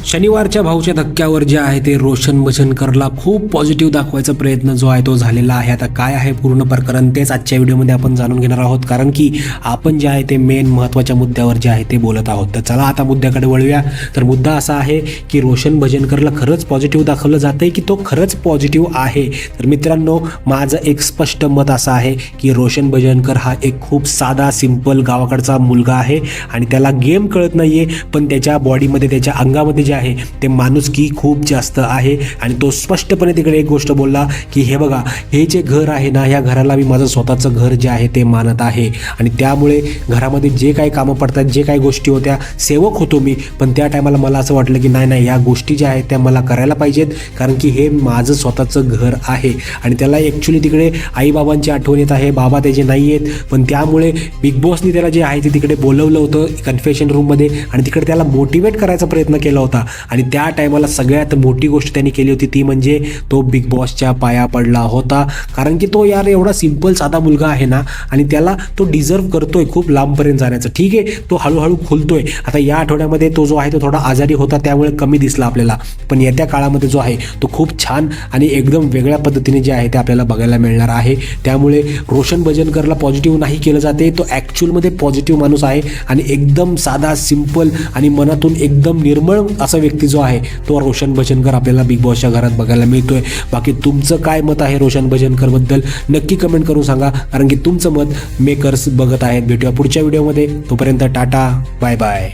शनिवारच्या भाऊच्या धक्क्यावर जे आहे ते रोशन भजनकरला खूप पॉझिटिव्ह दाखवायचा प्रयत्न जो आहे तो झालेला आहे. आता काय आहे पूर्ण प्रकरण तेच आजच्या व्हिडिओमध्ये आपण जाणून घेणार आहोत, कारण की आपण जे आहे ते मेन महत्त्वाच्या मुद्द्यावर जे आहे ते बोलत आहोत. तर चला आता मुद्द्याकडे वळूया. तर मुद्दा असा आहे की रोशन भजनकरला खरंच पॉझिटिव्ह दाखवलं जातं आहे की तो खरंच पॉझिटिव्ह आहे. तर मित्रांनो, माझं एक स्पष्ट मत असं आहे की रोशन भजनकर हा एक खूप साधा सिंपल गावाकडचा मुलगा आहे आणि त्याला गेम कळत नाही आहे, पण त्याच्या बॉडीमध्ये त्याच्या अंगामध्ये जे आहे ते माणुसकी खूप जास्त आहे. आणि तो स्पष्टपणे तिकडे एक गोष्ट बोलला की हे बघा, हे जे घर आहे ना, या घराला मी माझं स्वतःचं घर जे आहे ते मानत आहे आणि त्यामुळे घरामध्ये जे काही कामं पडतात, जे काही गोष्टी होत्या, सेवक होतो मी, पण त्या टायमाला मला असं वाटलं की नाही या गोष्टी ज्या आहेत त्या मला करायला पाहिजेत, कारण की हे माझं स्वतःचं घर आहे. आणि त्याला ॲक्च्युली तिकडे आईबाबांची आठवण येत आहे. बाबा त्याचे नाही आहेत, पण त्यामुळे बिग बॉसनी त्याला जे आहे ते तिकडे बोलवलं होतं कन्फेशन रूममध्ये आणि तिकडे त्याला मोटिवेट करायचा प्रयत्न केला होता. आणि त्या टायमाला सगळ्यात मोठी गोष्ट त्यांनी केली होती ती म्हणजे तो बिग बॉसच्या पाया पडला होता, कारण की तो यार एवढा सिंपल साधा मुलगा आहे ना आणि त्याला तो डिझर्व करतोय खूप लांबपर्यंत जाण्याचं. ठीक आहे, तो हळूहळू खुलतोय. आता या आठवड्यामध्ये तो जो आहे तो थोडा आजारी होता, त्यामुळे कमी दिसला आपल्याला, पण येत्या काळामध्ये जो आहे तो खूप छान आणि एकदम वेगळ्या पद्धतीने जे आहे ते आपल्याला बघायला मिळणार आहे. त्यामुळे रोशन भजनकरला पॉझिटिव्ह नाही केलं जाते. तो ॲक्च्युअलमध्ये पॉझिटिव्ह माणूस आहे आणि एकदम साधा सिंपल आणि मनातून एकदम निर्मळ असा व्यक्ती जो आहे तो रोशन भजनकर आपल्याला बिग बॉसच्या घरात बघायला मिळतोय. बाकी तुमचं काय मत आहे रोशन भजनकरबद्दल नक्की कमेंट करून सांगा, कारण की तुमचं मत मेकर्स बघत आहेत. भेटूया पुढच्या व्हिडिओमध्ये. तोपर्यंत टाटा, बाय बाय.